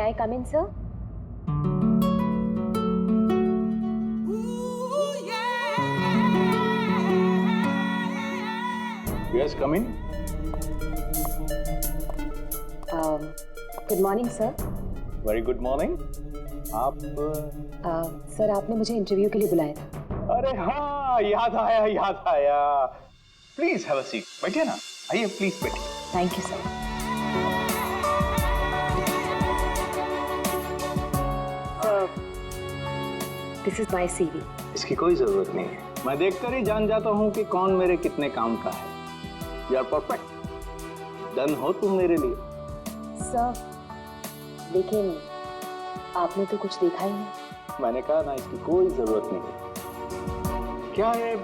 I come in sir? Yes, come in. Good morning sir. Very good morning. आप sir आपने मुझे interview के लिए बुलाया था। अरे हाँ, याद आया याद आया। Please have a seat. बैठिए ना, आइए प्लीज बैठिए। Thank you sir. This is my CV. इसकी कोई जरूरत नहीं है, मैं देखकर ही जान जाता हूँ कि कौन मेरे कितने काम का है। You are perfect. डन हो तुम मेरे लिए। सर लेकिन आपने तो कुछ देखा ही नहीं। मैंने कहा ना, इसकी कोई जरूरत नहीं। क्या है,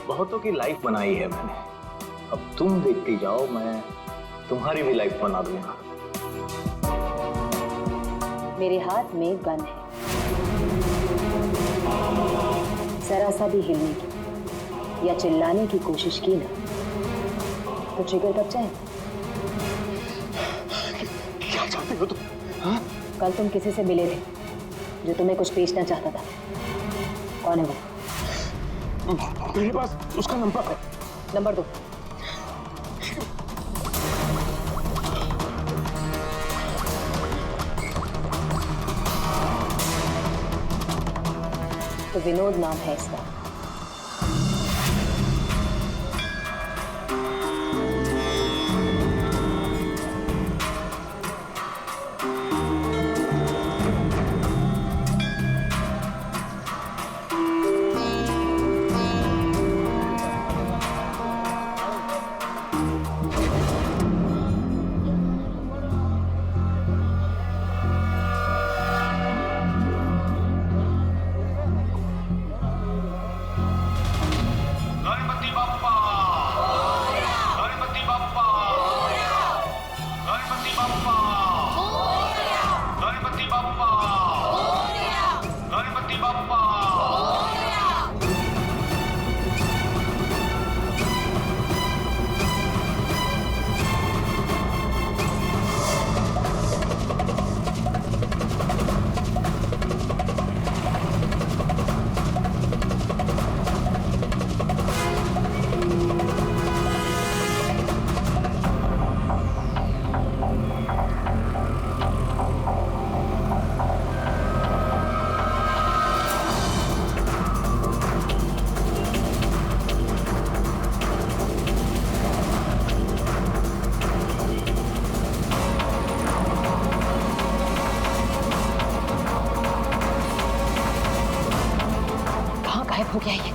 बहुतों की लाइफ बनाई है मैंने। अब तुम देखती जाओ, मैं तुम्हारी भी लाइफ बना दूंगा। मेरे हाथ में गन है, जरा सा भी हिलने की या चिल्लाने की कोशिश की ना तो ट्रिगर कब जाए। क्या चाहते हो तुम? हाँ? कल तुम किसी से मिले थे जो तुम्हें कुछ बेचना चाहता था। कौन है वो? मेरे पास उसका नंबर है। नंबर दो। तो विनोद नाम है इसका। गायब हो गया ये।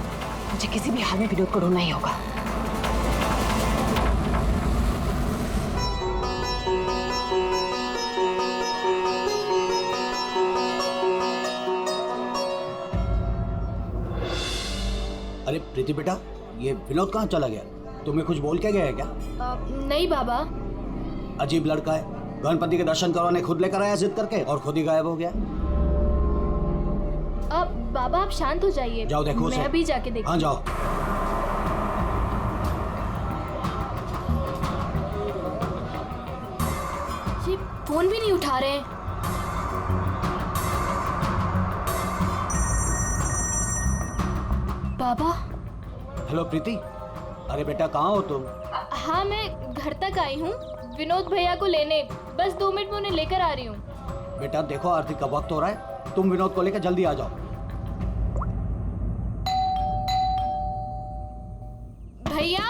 मुझे किसी भी हाल में विनोद को ढूंढना ही होगा। अरे प्रीति बेटा, ये विनोद कहाँ चला गया? तुम्हें कुछ बोल के गया है क्या? नहीं बाबा। अजीब लड़का है, गणपति के दर्शन करवाने खुद लेकर आया जिद करके और खुद ही गायब हो गया। बाबा आप शांत हो जाइए। जाओ देखो मैं अभी जाके देखती। हाँ जाओ। ये फोन भी नहीं उठा रहे। बाबा। हेलो प्रीति, अरे बेटा कहाँ हो तुम? हाँ मैं घर तक आई हूँ विनोद भैया को लेने। बस 2 मिनट में उन्हें लेकर आ रही हूँ। बेटा देखो आरती का वक्त हो रहा है, तुम विनोद को लेकर जल्दी आ जाओ। भैया।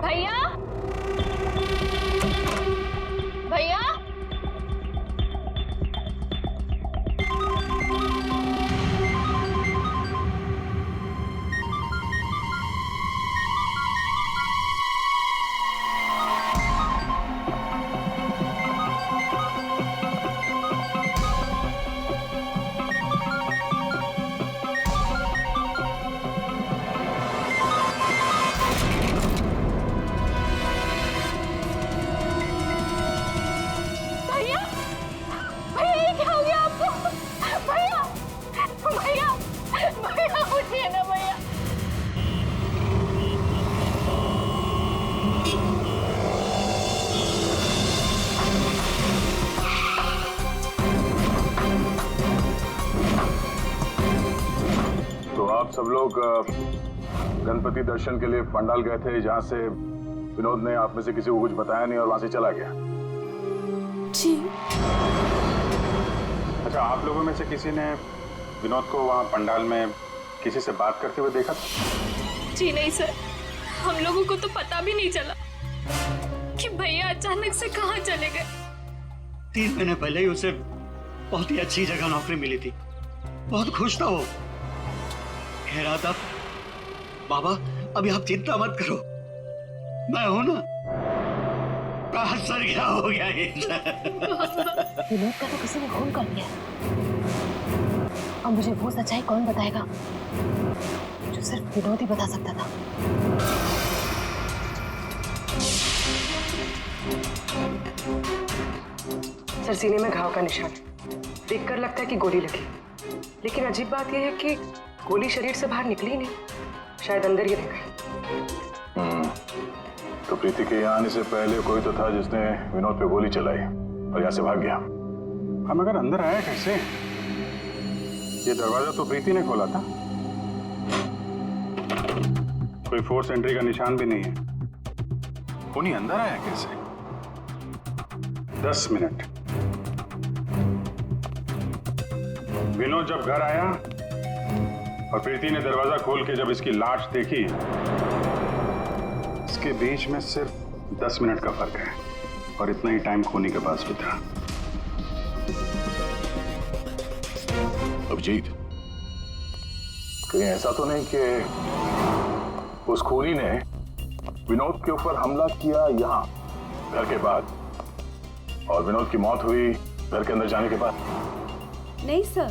भैया। भैया। आप सब लोग गणपति दर्शन के लिए पंडाल गए थे, जहां से विनोद ने आप में से किसी को कुछ बताया नहीं और वहां से चला गया। जी। अच्छा, आप लोगों में से किसी ने विनोद को वहां पंडाल में किसी से बात करते हुए देखा था? जी नहीं सर, हम लोगों को तो पता भी नहीं चला कि भैया अचानक से कहाँ चले गए। 3 महीने पहले ही उसे बहुत ही अच्छी जगह नौकरी मिली थी, बहुत खुश था वो। कह रहा था बाबा अभी आप चिंता मत करो, मैं हूं ना। सर क्या हो गया ये? विनोद का तो किसी ने खून कर दिया। अब मुझे वो सच्चाई कौन बताएगा जो सिर्फ विनोद ही बता सकता था। सर, सीने में घाव का निशान देखकर लगता है कि गोली लगी, लेकिन अजीब बात यह है कि गोली शरीर से बाहर निकली नहीं, शायद अंदर ही रह गई। तो प्रीति के यहाँ आने से पहले कोई तो था जिसने विनोद पे गोली चलाई और यहाँ से भाग गया। हम अगर अंदर आया कैसे? ये दरवाजा तो प्रीति ने खोला था, कोई फोर्स एंट्री का निशान भी नहीं है। उन्हीं अंदर आया कैसे? 10 मिनट। विनोद जब घर आया और प्रीति ने दरवाजा खोल के जब इसकी लाश देखी, इसके बीच में सिर्फ 10 मिनट का फर्क है और इतना ही टाइम खोनी के पास भी था। अभिजीत, कहीं ऐसा तो नहीं कि उस खूनी ने विनोद के ऊपर हमला किया यहाँ घर के बाद और विनोद की मौत हुई घर के अंदर जाने के बाद? नहीं सर,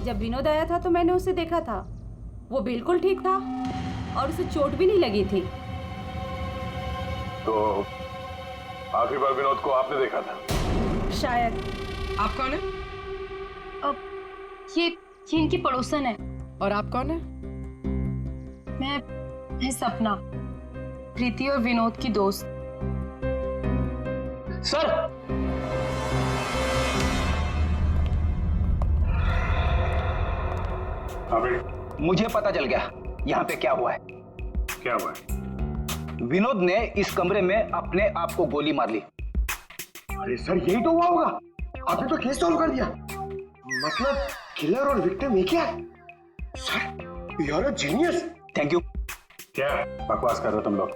जब विनोद आया था तो मैंने उसे देखा था, वो बिल्कुल ठीक था और उसे चोट भी नहीं लगी थी। तो आखिरी बार विनोद को आपने देखा था? शायद। आप कौन है? अब ये इनकी पड़ोसन है। और आप कौन है? मैं सपना, प्रीति और विनोद की दोस्त। सर हाँ बेटी, मुझे पता चल गया यहाँ पे क्या हुआ है। क्या हुआ है? विनोद ने इस कमरे में अपने आप को गोली मार ली। अरे सर, यही तो हुआ होगा। आपने तो केस सॉल्व कर दिया। मतलब किलर और विक्टिम एक ही है। Sir, you are a genius. Thank you. क्या बकवास कर रहे हो तुम लोग?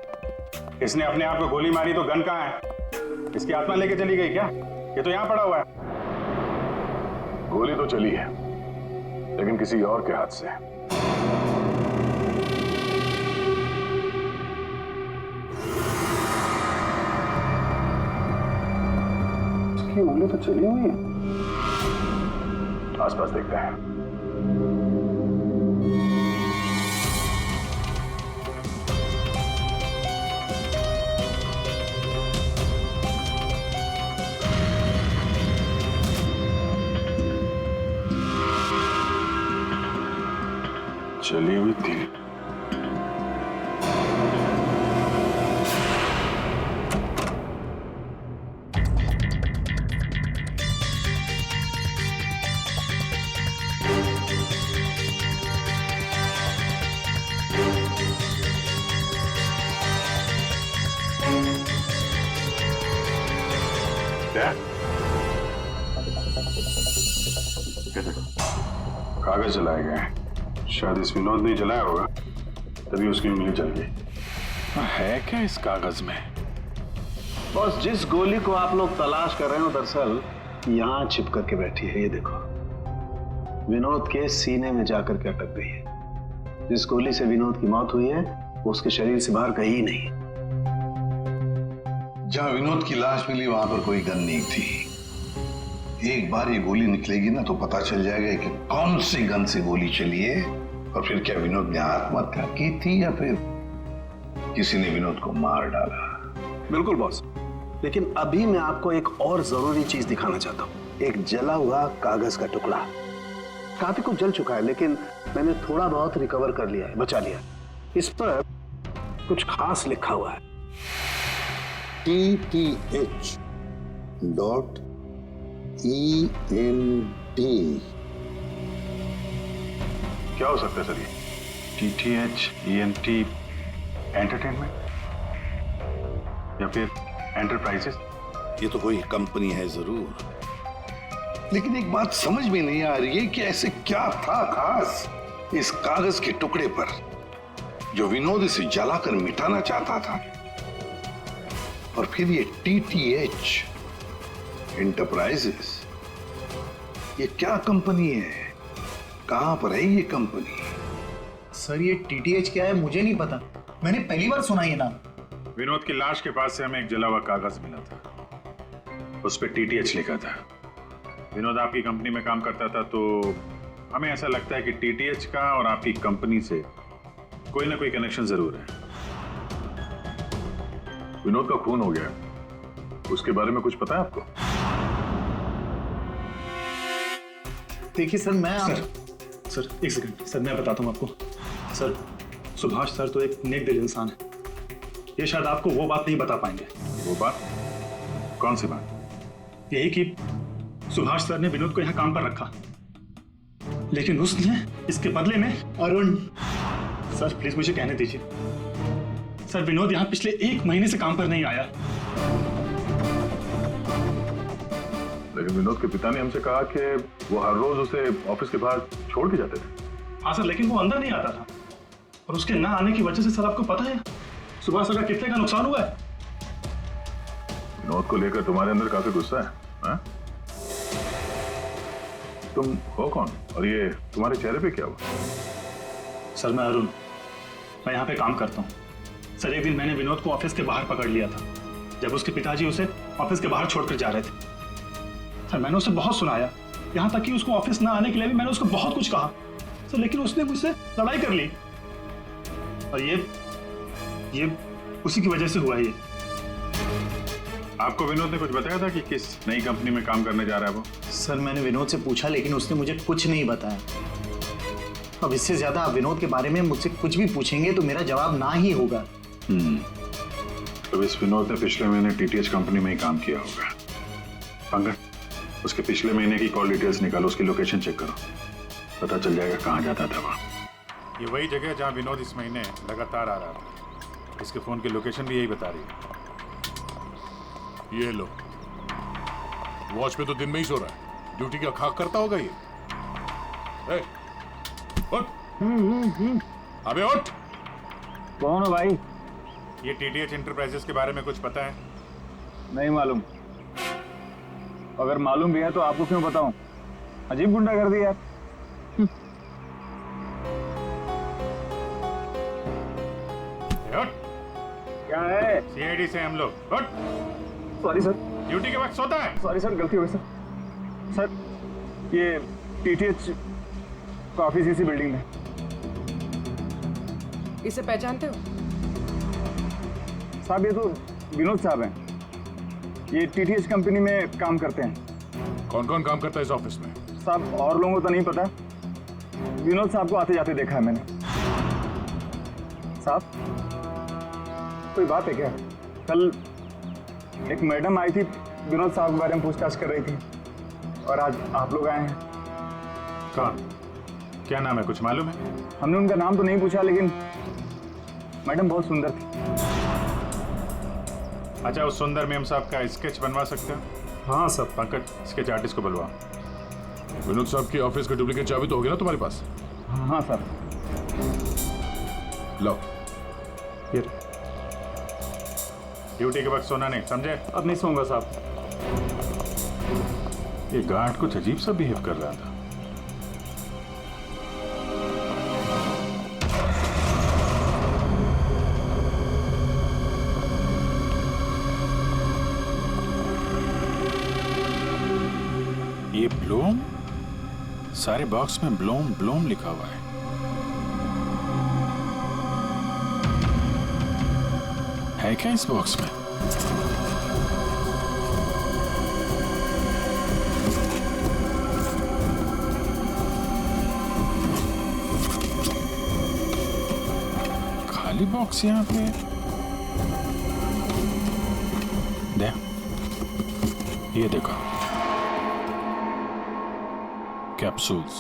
इसने अपने आप को गोली मारी तो गन कहाँ है? इसकी आत्मा लेके चली गई क्या? ये तो यहाँ पड़ा हुआ है। गोली तो चली है, लेकिन किसी और के हाथ से। इसकी उंगली तो चली हुई है। आसपास देखते हैं। चली हुई थी। क्या? कागज जलाए गए हैं। शायद इस विनोद ने जलाया होगा, तभी उसकी उंगली जल गई। है क्या इस कागज में? बॉस, जिस गोली को आप लोग तलाश कर रहे हो दरअसल यहाँ छिप करके बैठी है। ये देखो, विनोद के सीने में जाकर के अटक गई है। जिस गोली से विनोद की मौत हुई है वो उसके शरीर से बाहर कहीं नहीं। जहां विनोद की लाश मिली वहां पर कोई गन नहीं थी। एक बार ये गोली निकलेगी ना तो पता चल जाएगा कि कौन सी गन से गोली चली है और फिर क्या विनोद ने आत्महत्या की थी या फिर किसी ने विनोद को मार डाला। बिल्कुल बॉस, लेकिन अभी मैं आपको एक और जरूरी चीज दिखाना चाहता हूँ। एक जला हुआ कागज का टुकड़ा। काफी कुछ जल चुका है, लेकिन मैंने थोड़ा बहुत रिकवर कर लिया है, बचा लिया। इस पर कुछ खास लिखा हुआ है। TTH.ENT। क्या हो सकता है सर ये? TTH ENT एंटरटेनमेंट या फिर एंटरप्राइजेस? ये तो कोई कंपनी है जरूर, लेकिन एक बात समझ में नहीं आ रही है कि ऐसे क्या था खास इस कागज के टुकड़े पर जो विनोद इसे जलाकर मिटाना चाहता था। और फिर ये TTH एंटरप्राइजेस, ये क्या कंपनी है? कहां पर है ये कंपनी? सर ये TTH क्या है मुझे नहीं पता, मैंने पहली बार सुना ये नाम। विनोद की लाश के पास से हमें एक जला हुआ कागज मिला था, उस पर TTH लिखा था। विनोद आपकी कंपनी में काम करता था, तो हमें ऐसा लगता है कि TTH का और आपकी कंपनी से कोई ना कोई कनेक्शन जरूर है। विनोद का खून हो गया, उसके बारे में कुछ पता है आपको? देखिए सर सर एक सेकंड सर, मैं बताता हूँ आपको। सर सुभाष सर तो एक नेक दिल इंसान है, ये शायद आपको वो बात नहीं बता पाएंगे। वो बात? कौन सी बात? यही कि सुभाष सर ने विनोद को यहाँ काम पर रखा, लेकिन उसने इसके बदले में अरुण। सर प्लीज मुझे कहने दीजिए। सर विनोद यहाँ पिछले 1 महीने से काम पर नहीं आया। लेकिन विनोद के पिता ने हमसे कहा कि वो हर रोज उसे ऑफिस के बाहर छोड़ के जाते थे। हाँ सर, लेकिन वो अंदर नहीं आता था, और उसके ना आने की वजह से सर आपको पता है सुभाष सर का कितने का नुकसान हुआ है। विनोद को लेकर तुम्हारे अंदर काफी गुस्सा है, हाँ? तुम हो कौन और ये तुम्हारे चेहरे पे क्या हुआ? सर मैं अरुण, मैं यहाँ पे काम करता हूँ। सर एक दिन मैंने विनोद को ऑफिस के बाहर पकड़ लिया था, जब उसके पिताजी उसे ऑफिस के बाहर छोड़कर जा रहे थे। सर मैंने उसे बहुत सुनाया, यहाँ तक कि उसको ऑफिस ना आने के लिए भी मैंने उसको बहुत कुछ कहा सर, लेकिन उसने मुझसे लड़ाई कर ली, और ये उसी की वजह से हुआ है ये। आपको विनोद ने कुछ बताया था कि किस नई कंपनी में काम करने जा रहा है वो? सर मैंने विनोद से पूछा, लेकिन उसने मुझे कुछ नहीं बताया। अब इससे ज्यादा आप विनोद के बारे में मुझसे कुछ भी पूछेंगे तो मेरा जवाब ना ही होगा। तो इस विनोद ने पिछले महीने TTH कंपनी में ही काम किया होगा। पंकज, उसके पिछले महीने की कॉल डिटेल्स निकालो, उसकी लोकेशन चेक करो, पता चल जाएगा कहाँ जाता था वहाँ। ये वही जगह है जहाँ विनोद इस महीने लगातार आ रहा था। इसके फोन की लोकेशन भी यही बता रही है। ये लो, वॉच पे तो दिन में ही सो रहा है, ड्यूटी का खाक करता होगा ये। उठ। अबे उठ। कौन हो भाई? ये TTH एंटरप्राइजेस के बारे में कुछ पता है? नहीं मालूम। अगर मालूम भी है तो आपको क्यों बताऊं? अजीब गुंडा कर दिया यार। क्या है? CID से हम लोग। उठ। Sorry sir. ड्यूटी के वक्त सोता है? सॉरी सर, गलती हो गई सर। सर ये TTH का ऑफिस इसी बिल्डिंग में। इसे पहचानते हो? साहब ये तो विनोद साहब हैं, ये TTH कंपनी में काम करते हैं। कौन कौन काम करता है इस ऑफिस में? साहब और लोगों को तो नहीं पता, विनोद साहब को आते जाते देखा है मैंने। साहब कोई बात है क्या? कल एक मैडम आई थी, विनोद साहब के बारे में पूछताछ कर रही थी, और आज आप लोग आए हैं। कौन? क्या नाम है, कुछ मालूम है? हमने उनका नाम तो नहीं पूछा, लेकिन मैडम बहुत सुंदर थी। अच्छा, उस सुंदर मैम साहब का स्केच बनवा सकते हो? हाँ सर। पंकज, स्केच आर्टिस्ट को बुलवा। विनोद साहब की ऑफिस का डुप्लीकेट चाबी तो होगी ना तुम्हारे पास? हाँ सर। लो। ड्यूटी के वक्त सोना नहीं, समझे? अब नहीं सोऊंगा साहब। ये गार्ड कुछ अजीब सा बिहेव कर रहा था। ये ब्लूम, सारे बॉक्स में ब्लूम ब्लूम लिखा हुआ है। है क्या इस बॉक्स में? खाली बॉक्स यहाँ पे। दे, ये देखो, कैप्सूल्स।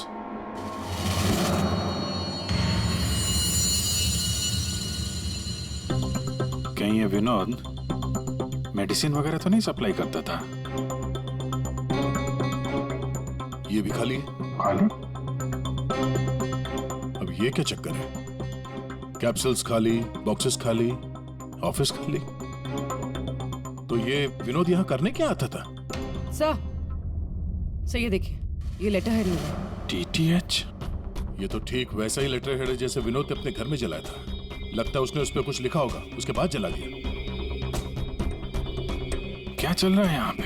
विनोद मेडिसिन वगैरह तो नहीं सप्लाई करता था? ये भी खाली है। खाली? अब ये क्या चक्कर है? कैप्सूल्स खाली, बॉक्सेस खाली, ऑफिस खाली। तो ये विनोद यहाँ करने क्या आता था? सर ये देखिए, ये लेटर हेड है। DTH? ये तो ठीक वैसा ही लेटर हेड है जैसे विनोद ने अपने घर में जलाया था। लगता है उसने उस पर कुछ लिखा होगा, उसके बाद जला दिया। क्या चल रहा है यहाँ पे?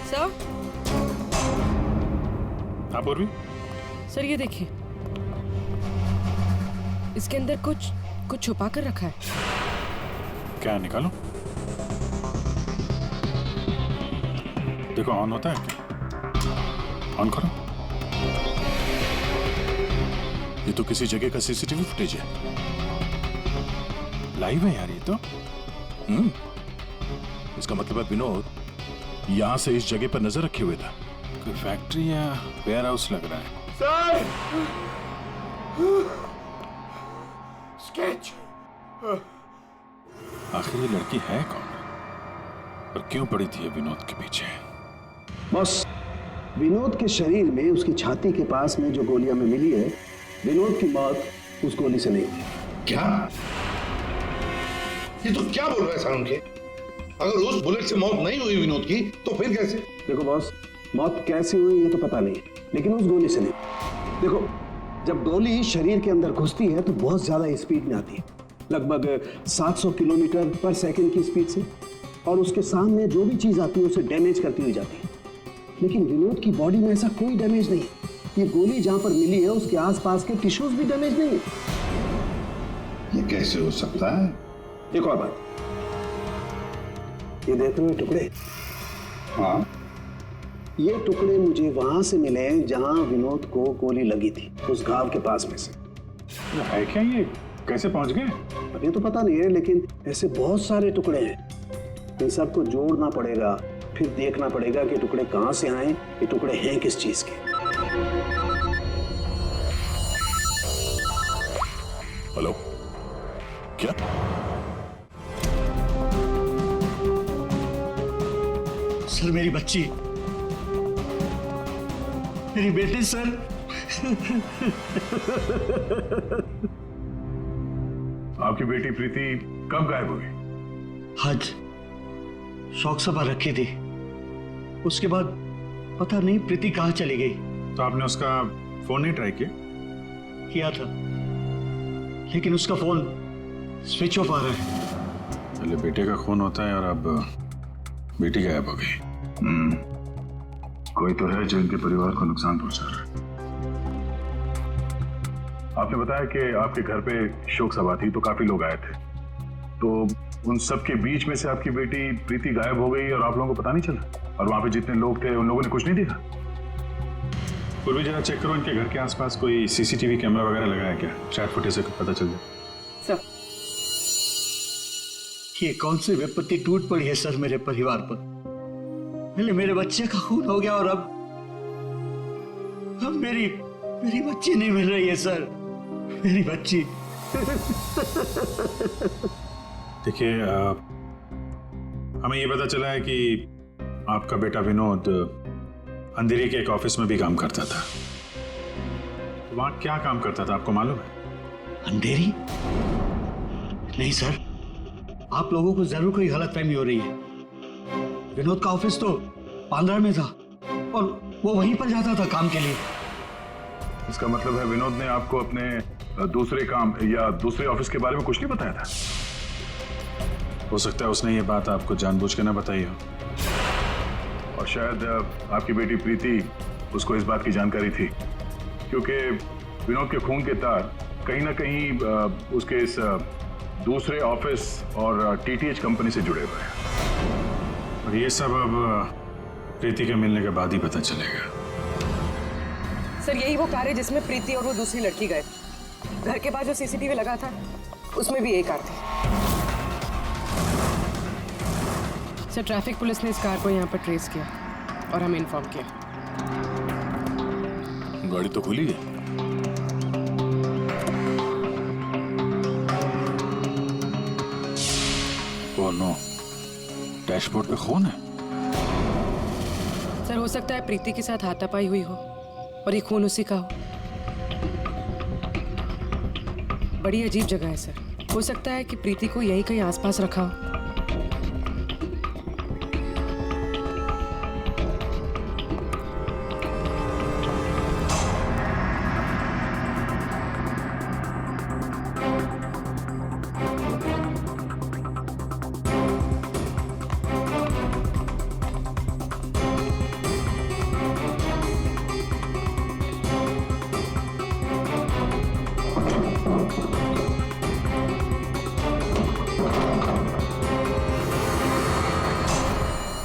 सर? हाँ पूर्वी? सर ये देखिए, इसके अंदर कुछ छुपा कर रखा है। क्या निकालो? देखो ऑन होता है क्या? ऑन करो। ये तो किसी जगह का सीसीटीवी फुटेज है। लाइव है यार ये तो। इसका मतलब है विनोद यहां से इस जगह पर नजर रखे हुए था। कोई फैक्ट्री या वेयर हाउस लग रहा है। सर! स्केच! आखिर ये लड़की है कौन और क्यों पड़ी थी विनोद के पीछे? बस विनोद के शरीर में उसकी छाती के पास में जो गोलियां में मिली है, विनोद की मौत उस गोली से नहीं थी। क्या? ये तो क्या बोल रहा है सारुण के? अगर उस बुलेट से मौत नहीं हुई विनोद की तो फिर कैसे? देखो बॉस, मौत कैसे हुई ये तो पता नहीं, लेकिन उस गोली से नहीं। देखो, जब गोली शरीर के अंदर घुसती है तो बहुत ज्यादा स्पीड में आती है, लगभग 700 किलोमीटर पर सेकंड की स्पीड से, और उसके सामने जो भी चीज आती है उसे डैमेज करती हुई जाती है। लेकिन विनोद की बॉडी में ऐसा कोई डैमेज नहीं। ये गोली जहां पर मिली है उसके आसपास के टिश्यूज भी डैमेज नहीं है। ये कैसे हो सकता है? एक और बात, ये देखते हुए टुकड़े, हाँ, ये टुकड़े मुझे वहां से मिले जहां विनोद को गोली लगी थी, उस घाव के पास में से। है क्या ये? कैसे पहुंच गए? अब ये तो पता नहीं है, लेकिन ऐसे बहुत सारे टुकड़े हैं। इन सबको जोड़ना पड़ेगा, फिर देखना पड़ेगा कि टुकड़े कहां से आए, ये टुकड़े हैं किस चीज के। हेलो, क्या? सर मेरी बच्ची, मेरी बेटी सर। आपकी बेटी प्रीति कब गायब हुई? आज शौक सभा रखी थी, उसके बाद पता नहीं प्रीति कहाँ चली गई। तो आपने उसका फोन नहीं ट्राई किया? किया था, लेकिन उसका फोन स्विच ऑफ आ रहा है। पहले बेटे का खून होता है और अब बेटी गायब हो गई। कोई तो है जो इनके परिवार को नुकसान पहुंचा रहा है। आपने बताया कि आपके घर पे शोक सभा थी तो काफी लोग आए थे, तो उन सब के बीच में से आपकी बेटी प्रीति गायब हो गई और आप लोगों को पता नहीं चला? और वहां पे जितने लोग थे उन लोगों ने कुछ नहीं देखा? पूर्वी जरा चेक करो इनके घर के आसपास कोई सीसीटीवी कैमरा वगैरह लगा है क्या? शायद फुटेज से पता चल जाए। सर, ये कौन सी विपत्ति टूट पड़ी है सर मेरे परिवार पर। पहले मेरे बच्चे का खून हो गया और अब मेरी बच्ची नहीं मिल रही है सर, मेरी बच्ची। देखिए, हमें ये पता चला है कि आपका बेटा विनोद अंधेरी के एक ऑफिस में भी काम करता था। तो वहां क्या काम करता था आपको मालूम है? अंधेरी? नहीं सर, आप लोगों को जरूर कोई गलतफहमी हो रही है। विनोद का ऑफिस तो बांद्रा में था और वो वहीं पर जाता था काम के लिए। इसका मतलब है विनोद ने आपको अपने दूसरे काम या दूसरे ऑफिस के बारे में कुछ नहीं बताया था? हो सकता है उसने ये बात आपको जानबूझ के ना बताई हो, और शायद आपकी बेटी प्रीति उसको इस बात की जानकारी थी, क्योंकि विनोद के खून के तार कहीं ना कहीं उसके इस दूसरे ऑफिस और टीटीएच कंपनी से जुड़े हुए हैं। और ये सब अब प्रीति के मिलने के बाद ही पता चलेगा। सर यही वो कार है जिसमें प्रीति और वो दूसरी लड़की गए। घर के पास जो सीसीटीवी लगा था उसमें भी यही कार थी। सर ट्रैफिक पुलिस ने इस कार को यहाँ पर ट्रेस किया और हमें इन्फॉर्म किया। गाड़ी तो खुली है। ओह नो, डैशबोर्ड पे खून है। सर हो सकता है प्रीति के साथ हाथापाई हुई हो और ये खून उसी का हो। बड़ी अजीब जगह है सर, हो सकता है कि प्रीति को यहीं कहीं आसपास रखा हो।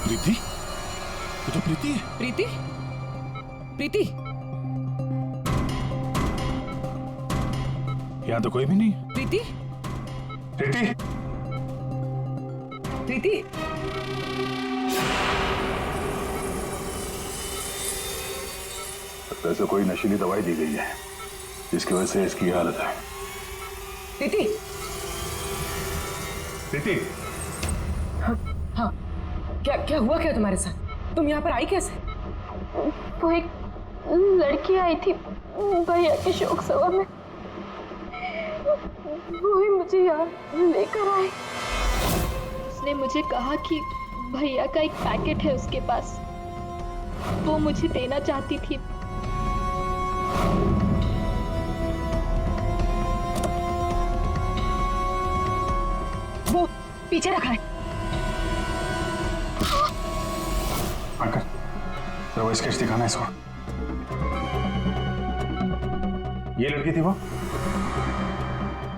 प्रीति? ये तो प्रीति है। प्रीति? प्रीति? यहाँ तो कोई भी नहीं। प्रीति? प्रीति? प्रीति? वैसे कोई नशीली दवाई दी गई है जिसकी वजह से इसकी हालत है। प्रीति? प्रीति? हाँ, क्या हुआ क्या तुम्हारे साथ? तुम यहाँ पर आई कैसे? वो एक लड़की आई थी भैया के शोक सभा में, वो ही मुझे यहाँ लेकर आई। उसने मुझे कहा कि भैया का एक पैकेट है उसके पास, वो मुझे देना चाहती थी। वो पीछे रखा है। आकर जरा वो स्केच दिखाना इसको। ये लड़की थी वो?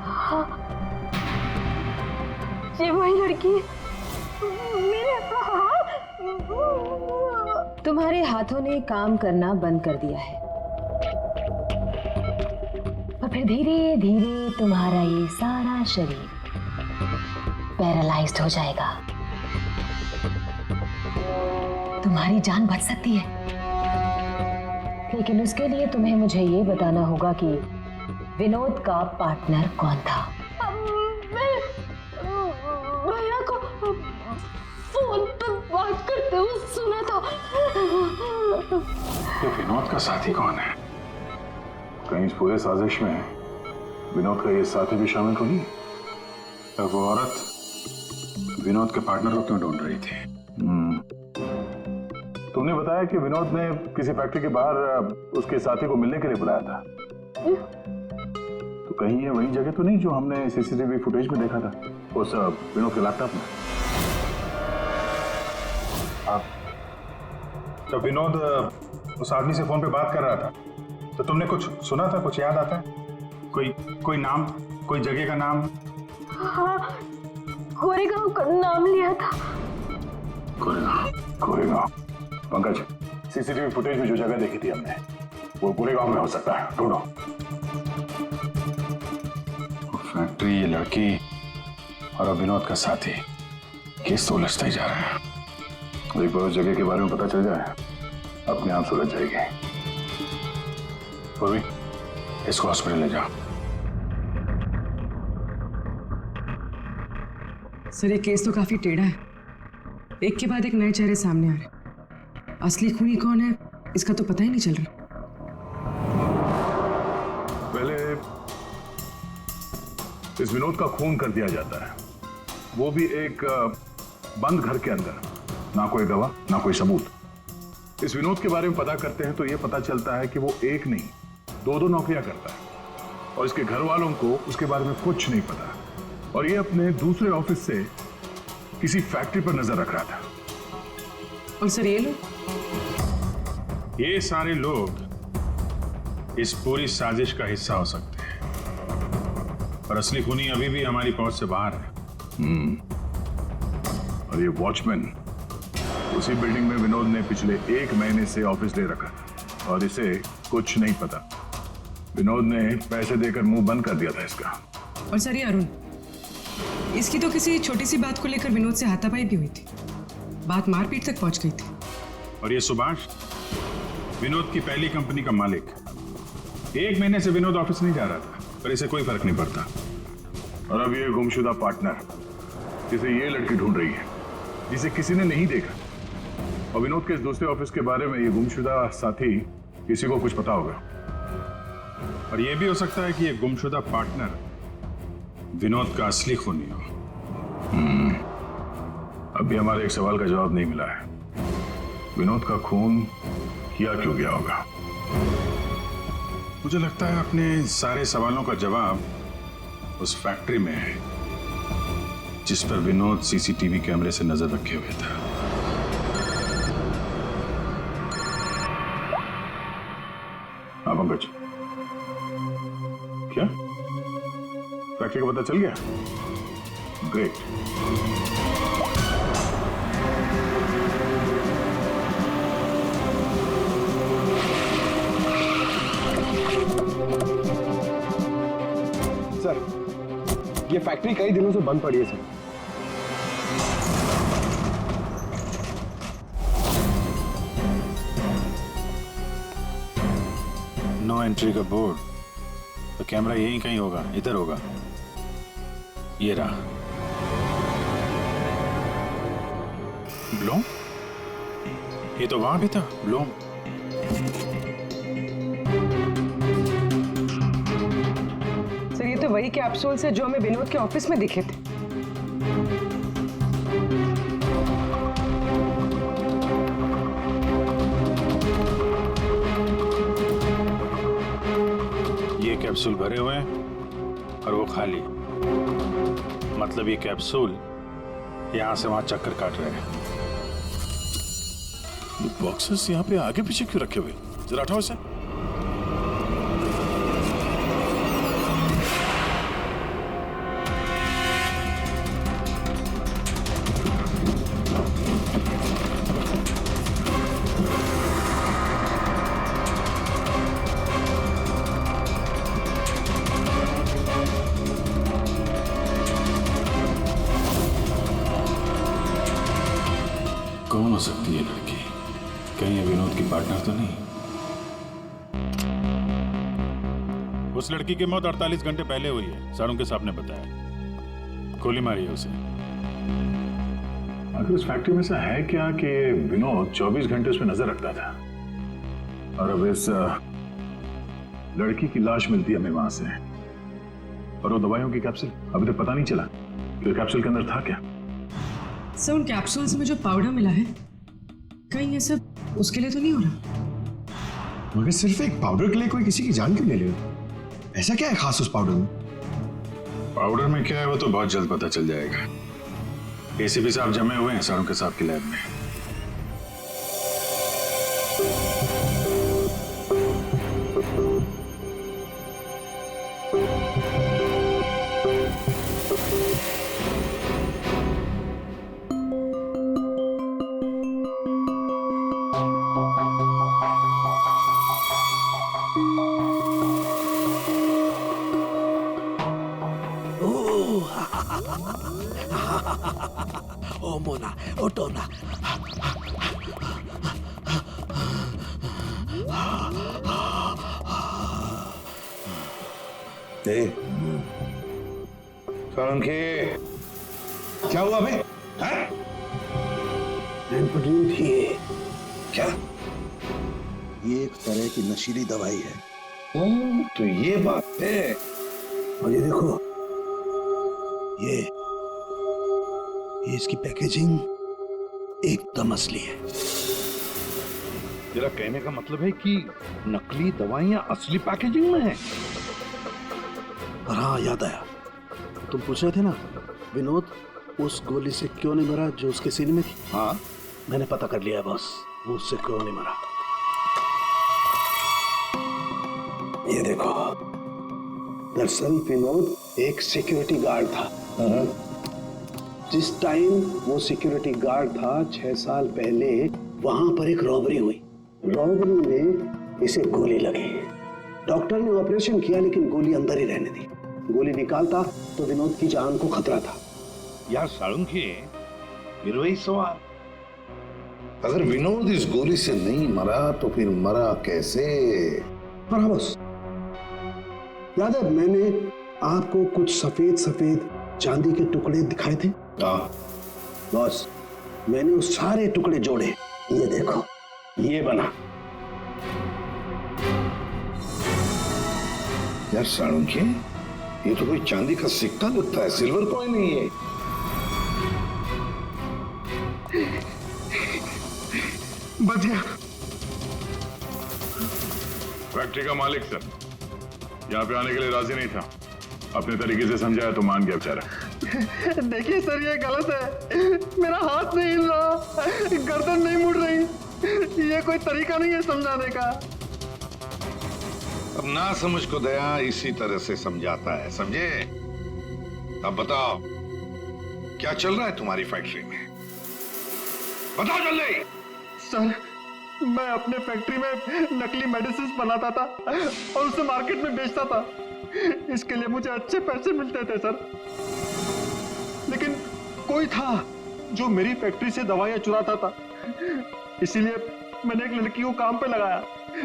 हाँ, ये वही लड़की है। मेरे हाथ। तुम्हारे हाथों ने काम करना बंद कर दिया है और फिर धीरे धीरे तुम्हारा ये सारा शरीर पैरालाइज्ड हो जाएगा। तुम्हारी जान बच सकती है, लेकिन उसके लिए तुम्हें मुझे ये बताना होगा कि विनोद का पार्टनर कौन था। भैया को फोन पर बात करते हुए सुना था। ये विनोद का साथी कौन है? कहीं इस पूरे साजिश में विनोद का ये साथी भी शामिल तो नहीं? और वो औरत विनोद के पार्टनर को क्यों ढूंढ रही थी? तुमने बताया कि विनोद ने किसी फैक्ट्री के बाहर उसके साथी को मिलने के लिए बुलाया था, तो कहीं ये वही जगह तो नहीं जो हमने सीसीटीवी फुटेज में देखा था उस विनोद के लैपटॉप में? तो विनोद उस आदमी से फोन पे बात कर रहा था, तो तुमने कुछ सुना था? कुछ याद आता है? कोई नाम, कोई जगह का नाम? हाँ, गोरेगांव का नाम लिया था। गोरेगांव। पंकज, सीसीटीवी फुटेज में जो जगह देखी थी हमने वो गोरेगांव में हो सकता है, ढूंढो। फैक्ट्री, ये लड़की और अब विनोद का साथी, केस तो उलझता ही जा रहा है। एक बार उस जगह के बारे में पता चल जाए अपने आप सुलझ जाएगी। पूर्वी, इसको हॉस्पिटल ले जाओ। सर ये केस तो काफी टेढ़ा है, एक के बाद एक नए चेहरे सामने आ रहे हैं। असली खूनी कौन है इसका तो पता ही नहीं चल रहा। पहले इस विनोद का खून कर दिया जाता है, वो भी एक बंद घर के अंदर, ना कोई गवाह ना कोई सबूत। इस विनोद के बारे में पता करते हैं तो यह पता चलता है कि वो एक नहीं दो नौकरियां करता है और इसके घर वालों को उसके बारे में कुछ नहीं पता, और ये अपने दूसरे ऑफिस से किसी फैक्ट्री पर नजर रख रहा था। और सर ये लोग, ये सारे लोग इस पूरी साजिश का हिस्सा हो सकते हैं, और असली खूनी अभी भी हमारी पहुंच से बाहर है। और ये वॉचमैन उसी बिल्डिंग में विनोद ने पिछले 1 महीने से ऑफिस ले रखा और इसे कुछ नहीं पता। विनोद ने पैसे देकर मुंह बंद कर दिया था इसका। और सर ये अरुण, इसकी तो किसी छोटी सी बात को लेकर विनोद से हाथापाई भी हुई थी। बात मारपीट तक पहुंच गई थी। और ये सुभाष विनोद की पहली कंपनी का मालिक। 1 महीने से विनोद ऑफिस नहीं जा रहा था, पर इसे कोई फर्क नहीं पड़ता। और अब ये गुमशुदा पार्टनर जिसे ये लड़की ढूंढ रही है, जिसे किसी ने नहीं देखा, और विनोद के इस दूसरे ऑफिस के बारे में ये गुमशुदा साथी किसी को कुछ पता होगा। और ये भी हो सकता है कि ये गुमशुदा पार्टनर विनोद का असली खूनी हो। अभी हमारे एक सवाल का जवाब नहीं मिला है, विनोद का खून किया क्यों गया होगा। मुझे लगता है अपने सारे सवालों का जवाब उस फैक्ट्री में है जिस पर विनोद सीसीटीवी कैमरे से नजर रखे हुए था। हाँ पंकज, क्या फैक्ट्री का पता चल गया? ग्रेट। सर, ये फैक्ट्री कई दिनों से बंद पड़ी है सर। नो एंट्री का बोर्ड, तो कैमरा यहीं कहीं होगा, इधर होगा। ये रहा। ब्लूम? ये तो वहां भी था, ब्लूम। सर, ये तो वही कैप्सूल्स है जो हमें विनोद के ऑफिस में दिखे थे। ये कैप्सूल भरे हुए हैं और वो खाली। मतलब ये कैप्सूल यहां से वहां चक्कर काट रहे हैं। बॉक्सेस यहाँ पे आगे पीछे क्यों रखे हुए? जरा हटाओ इसे। कौन हो सकती है लड़की? कहीं ये विनोद की पार्टनर तो नहीं? उस लड़की की मौत 48 घंटे पहले हुई है, सारुण के साहब ने बताया। गोली मारी है उसे। आखिर उस फैक्ट्री में ऐसा है क्या कि विनोद 24 घंटे उस पर नजर रखता था, और अब इस लड़की की लाश मिलती है हमें वहां से, और वो दवाइयों की कैप्सूल अभी तक पता नहीं चला कि कैप्सूल के अंदर था क्या। सर, उन कैप्सूल्स में जो पाउडर मिला है, कहीं ये सब उसके लिए तो नहीं हो रहा? मगर सिर्फ एक पाउडर के लिए कोई किसी की जान क्यों ले ले? ऐसा क्या है खास उस पाउडर में? पाउडर में क्या है वो तो बहुत जल्द पता चल जाएगा। एसीपी साहब जमे हुए हैं सारुण के साहब की लैब में। ओ मोना, ओ टोना। सारुण के क्या हुआ बे? थी क्या? ये एक तरह की नशीली दवाई है। तो ये बात है। और ये देखो, ये इसकी पैकेजिंग एकदम असली है। तेरा कहने का मतलब है कि नकली दवाइयां असली पैकेजिंग में हैं? हाँ, याद आया, तुम पूछ रहे थे ना विनोद उस गोली से क्यों नहीं मरा जो उसके सीने में थी। हाँ, मैंने पता कर लिया बॉस, वो उससे क्यों नहीं मरा। ये देखो, दरअसल विनोद एक सिक्योरिटी गार्ड था। जिस टाइम वो सिक्योरिटी गार्ड था 6 साल पहले वहां पर एक रॉबरी हुई। रॉबरी में इसे गोली लगी। डॉक्टर ने ऑपरेशन किया लेकिन गोली अंदर ही रहने दी। गोली निकालता तो विनोद की जान को खतरा था। यार सारुण के फिर वही सवाल, अगर विनोद इस गोली से नहीं मरा तो फिर मरा कैसे? मरा बॉस, याद है मैंने आपको कुछ सफेद सफेद चांदी के टुकड़े दिखाए थे? हाँ बॉस, मैंने वो सारे टुकड़े जोड़े, ये देखो, ये बना। यार साणुज्य, ये तो कोई चांदी का सिक्का लगता है, सिल्वर कॉइन नहीं है। बच गया। फैक्ट्री का मालिक सर यहाँ पे आने के लिए राजी नहीं था। अपने तरीके से समझाया तो मान गया बेचारा। देखिए सर, ये गलत है। मेरा हाथ नहीं हिल रहा, गर्दन नहीं मुड़ रही। ये कोई तरीका नहीं है समझाने का। अब ना समझ को दया इसी तरह से समझाता है, समझे? अब बताओ क्या चल रहा है तुम्हारी फैक्ट्री में? बताओ जल्दी। सर, मैं अपने फैक्ट्री में नकली मेडिसिन बनाता था और उसे मार्केट में बेचता था। इसके लिए मुझे अच्छे पैसे मिलते थे सर। लेकिन कोई था जो मेरी फैक्ट्री से दवाइयां चुराता था। इसीलिए मैंने एक लड़की को काम पे लगाया,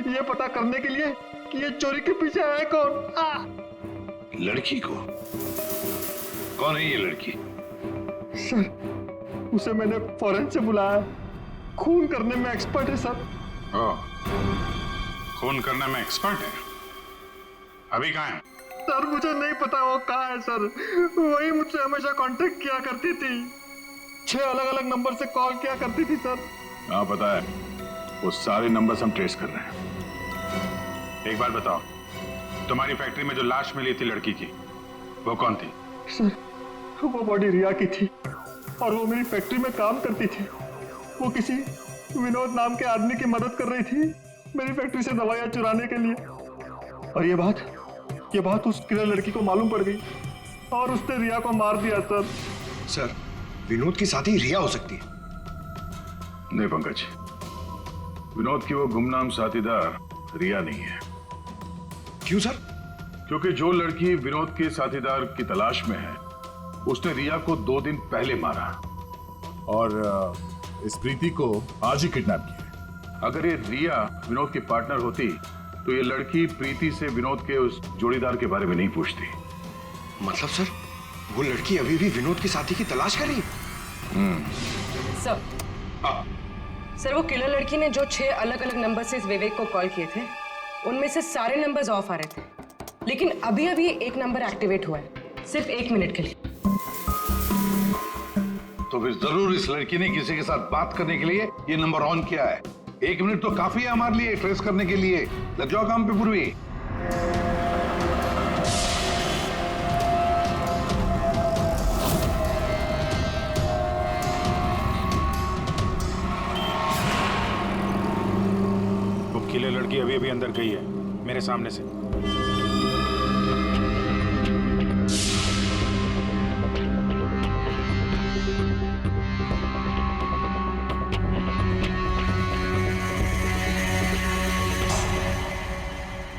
ये पता करने के लिए कि ये चोरी के पीछे है कौन। लड़की को? कौन है ये लड़की? सर, उसे मैंने फॉरेन से बुलाया। खून करने में एक्सपर्ट है सर। खून करने में एक्सपर्ट है? अभी कहाँ है? सर मुझे नहीं पता वो कहाँ है सर। वही मुझसे हमेशा कांटेक्ट किया करती थी। 6 अलग अलग नंबर से कॉल किया करती थी सर। हाँ पता है, वो सारे नंबर्स हम ट्रेस कर रहे हैं। एक बात बताओ, तुम्हारी फैक्ट्री में जो लाश मिली थी लड़की की, वो कौन थी? सर, वो बॉडी रिया की थी और वो मेरी फैक्ट्री में काम करती थी। वो किसी विनोद नाम के आदमी की मदद कर रही थी मेरी फैक्ट्री से दवाइयां चुराने के लिए। और ये बात उस किलर लड़की को मालूम पड़ गई और उसने रिया को मार दिया सर। सर, विनोद की साथी रिया हो सकती है। नहीं पंकज, विनोद की वो गुमनाम साथीदार रिया नहीं है। क्यों सर? क्योंकि जो लड़की विनोद के साथीदार की तलाश में है, उसने रिया को 2 दिन पहले मारा और इस प्रीति को आज ही किडनैप किया। अगर ये रिया विनोद की पार्टनर होती तो ये लड़की प्रीति से विनोद के उस जोड़ीदार के बारे में नहीं पूछती। मतलब सर, वो लड़की अभी भी विनोद की साथी की तलाश कर रही है? सर, सर वो किलर लड़की ने जो 6 अलग अलग नंबर से इस विवेक को कॉल किए थे, उनमें से सारे नंबर्स ऑफ आ रहे थे। लेकिन अभी अभी एक नंबर एक्टिवेट हुआ है, सिर्फ 1 मिनट के लिए। तो फिर जरूर इस लड़की ने किसी के साथ बात करने के लिए ये नंबर ऑन किया है। 1 मिनट तो काफी है हमारे लिए ट्रेस करने के लिए। लग जाओ काम पे पूर्वी। वो किले लड़की अभी अभी अंदर गई है मेरे सामने से।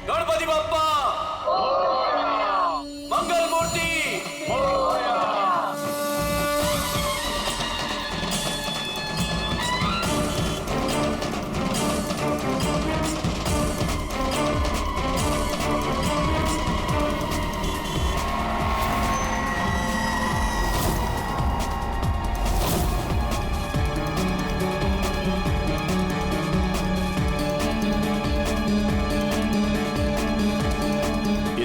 गणपति बप्पा मंगल मूर्ति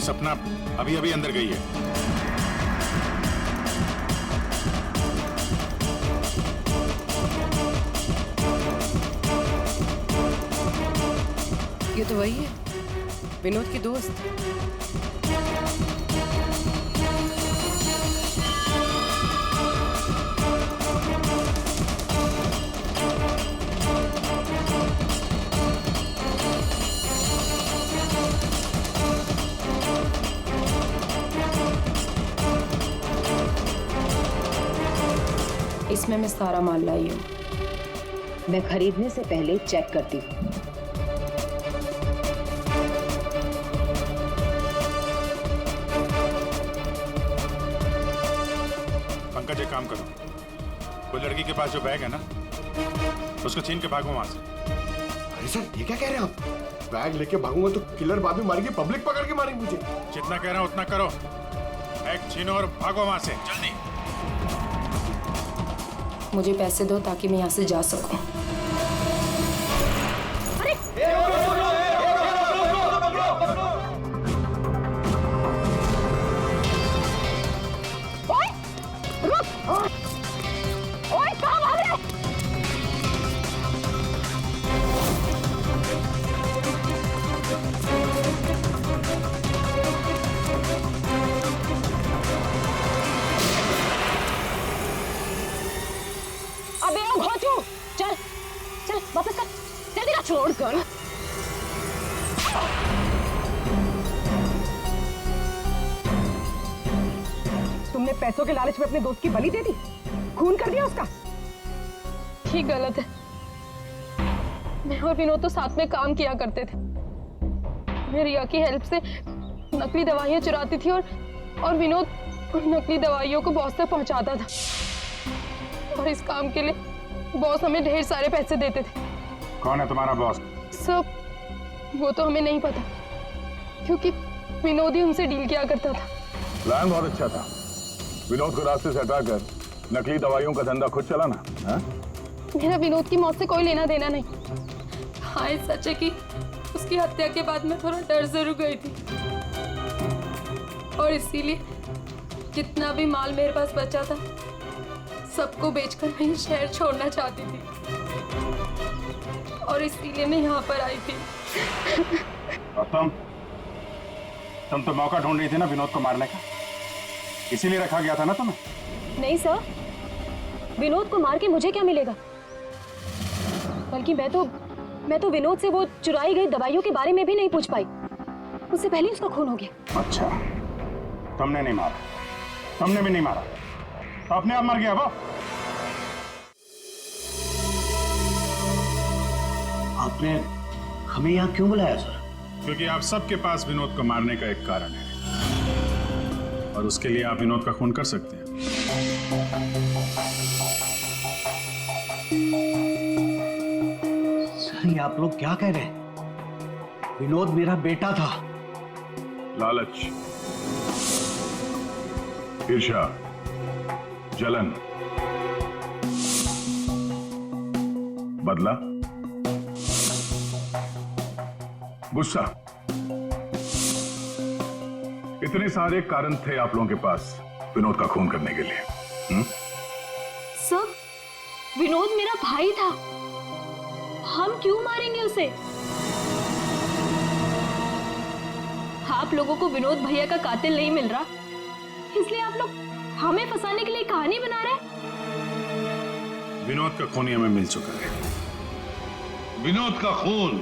सपना अभी अभी अंदर गई है। ये तो वही है, विनोद की दोस्त। इसमें मैं सारा माल लाई हूँ। मैं खरीदने से पहले चेक करती हूँ। पंकज एक काम करो, कोई लड़की के पास जो बैग है ना, उसको छीन के भागो वहां से। अरे सर ये क्या कह रहे हैं आप? बैग लेके भागूंगा तो किलर बाद में मारेंगे, पब्लिक पकड़ के मारेंगे मुझे। जितना कह रहा हूं उतना करो। बैग छीनो और भागो वहां से जल्दी। मुझे पैसे दो ताकि मैं यहाँ से जा सकूं। अबे ओ घोचू, चल चल वापस कर, जल्दी ना छोड़ कर। तुमने पैसों के लालच में अपने दोस्त की बलि दे दी, खून कर दिया उसका। ठीक गलत है। मैं और विनोद तो साथ में काम किया करते थे। मैं रिया की हेल्प से नकली दवाइयां चुराती थी और विनोद उन नकली दवाइयों को बॉस तक पहुंचाता था। और इस काम के लिए बॉस हमें ढेर सारे पैसे देते थे। कौन है तुम्हारा बॉस? सब वो तो हमें नहीं पता, क्योंकि विनोद ही उनसे डील किया करता था। प्लान बहुत अच्छा था। विनोद को रास्ते से हटाकर नकली दवाइयों का धंधा खुद चलाना। मेरा विनोद की मौत से कोई लेना देना नहीं। हाँ सच है कि उसकी हत्या के बाद मैं थोड़ा डर जरूर गई थी, और इसीलिए जितना भी माल मेरे पास बचा था सबको बेचकर मैं ये शहर छोड़ना चाहती थी, और इसीलिए मैं यहाँ पर आई थी। और तुम तो मौका ढूंढ रही थी ना विनोद को मारने का, इसीलिए रखा गया था ना तुम्हें? नहीं सर, विनोद को मार के मुझे क्या मिलेगा? बल्कि मैं तो विनोद से वो चुराई गई दवाइयों के बारे में भी नहीं पूछ पाई। उससे पहले उसका खून हो गया। अच्छा, तुमने नहीं मारा, तुमने भी नहीं मारा, तो अपने आप मर गया वो। आपने हमें यहाँ क्यों बुलाया सर? क्योंकि आप सबके पास विनोद को मारने का एक कारण है, और उसके लिए आप विनोद का खून कर सकते हैं। सर ये आप लोग क्या कह रहे हैं? विनोद मेरा बेटा था। लालच, ईर्ष्या, जलन, बदला, गुस्सा, इतने सारे कारण थे आप लोगों के पास विनोद का खून करने के लिए। सर, विनोद मेरा भाई था, हम क्यों मारेंगे उसे? आप लोगों को विनोद भैया का कातिल नहीं मिल रहा, इसलिए आप लोग हमें फंसाने के लिए कहानी बना रहे हैं। विनोद का खून हमें मिल चुका है। विनोद का खून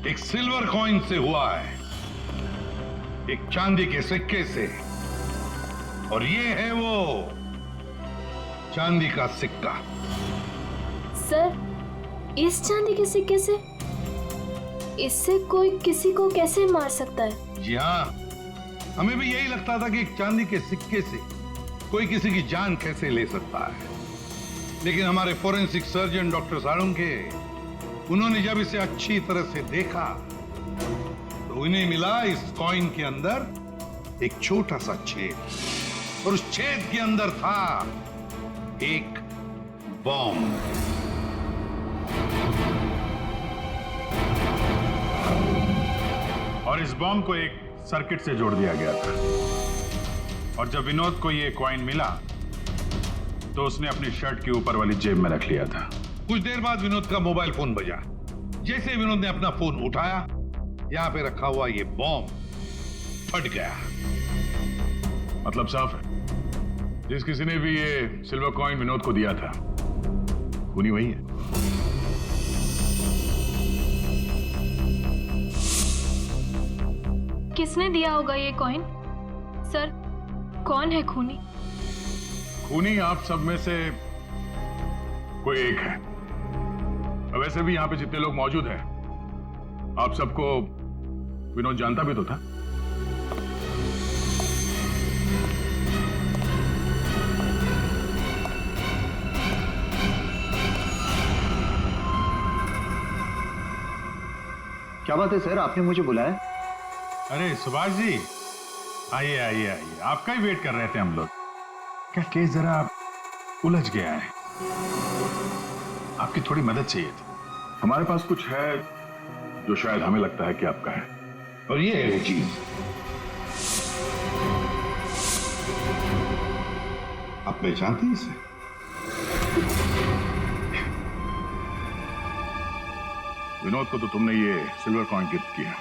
एक सिल्वर कॉइन से हुआ है, एक चांदी के सिक्के से, और ये है वो चांदी का सिक्का। सर, इस चांदी के सिक्के से? इससे कोई किसी को कैसे मार सकता है? जी हाँ, हमें भी यही लगता था कि एक चांदी के सिक्के से कोई किसी की जान कैसे ले सकता है, लेकिन हमारे फोरेंसिक सर्जन डॉक्टर साळुंखे, उन्होंने जब इसे अच्छी तरह से देखा तो उन्हें मिला इस कॉइन के अंदर एक छोटा सा छेद, और उस छेद के अंदर था एक बॉम्ब। और इस बॉम्ब को एक सर्किट से जोड़ दिया गया था, और जब विनोद को ये कॉइन मिला तो उसने अपनी शर्ट के ऊपर वाली जेब में रख लिया था। कुछ देर बाद विनोद का मोबाइल फोन बजा। जैसे विनोद ने अपना फोन उठाया, यहां पे रखा हुआ ये बॉम्ब फट गया। मतलब साफ है, जिस किसी ने भी ये सिल्वर कॉइन विनोद को दिया था, खूनी वही है। किसने दिया होगा ये कॉइन? सर, कौन है खूनी? खूनी आप सब में से कोई एक है। वैसे भी यहां पे जितने लोग मौजूद हैं, आप सबको विनोद जानता भी तो था। क्या बात है सर, आपने मुझे बुलाया? अरे सुभाष जी, आइए आइए आइए, आपका ही वेट कर रहे थे हम लोग। क्या केस जरा उलझ गया है, आपकी थोड़ी मदद चाहिए थी। हमारे पास कुछ है जो शायद हमें लगता है कि आपका है, और ये है वो चीज। आप पहचानते हैं इसे? विनोद को तो तुमने ये सिल्वर कॉइन गिफ्ट किया,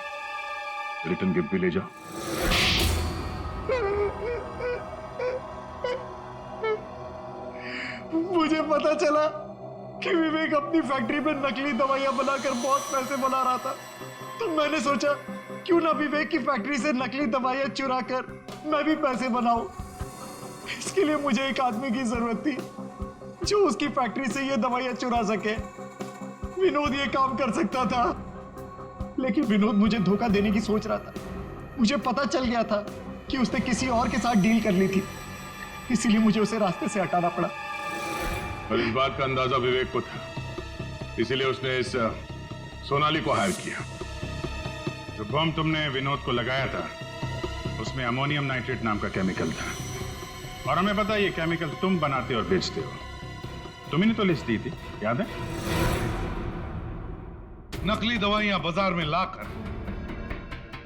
रिटर्न गिफ्ट भी ले जाओ। मुझे पता चला कि विवेक अपनी फैक्ट्री में नकली दवाइयां बनाकर बहुत पैसे बना रहा था, तो मैंने सोचा क्यों ना विवेक की फैक्ट्री से नकली दवाइयां चुरा कर मैं भी पैसे बनाऊं। इसके लिए मुझे एक आदमी की जरूरत थी जो उसकी फैक्ट्री से ये दवाइयां चुरा सके। विनोद ये काम कर सकता था, लेकिन विनोद मुझे धोखा देने की सोच रहा था। मुझे पता चल गया था कि उसने किसी और के साथ डील कर ली थी, इसीलिए मुझे उसे रास्ते से हटाना पड़ा। और इस बात का अंदाजा विवेक को था, इसीलिए उसने इस सोनाली को हायर किया। जो बम तुमने विनोद को लगाया था उसमें अमोनियम नाइट्रेट नाम का केमिकल था, और हमें पता है ये केमिकल तुम बनाते और बेचते हो। तुम्ही ने तो लिस्ट दी थी, याद है? नकली दवाइयां बाजार में लाकर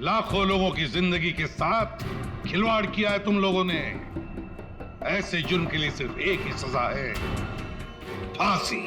लाखों लोगों की जिंदगी के साथ खिलवाड़ किया है तुम लोगों ने। ऐसे जुर्म के लिए सिर्फ एक ही सजा है, फांसी।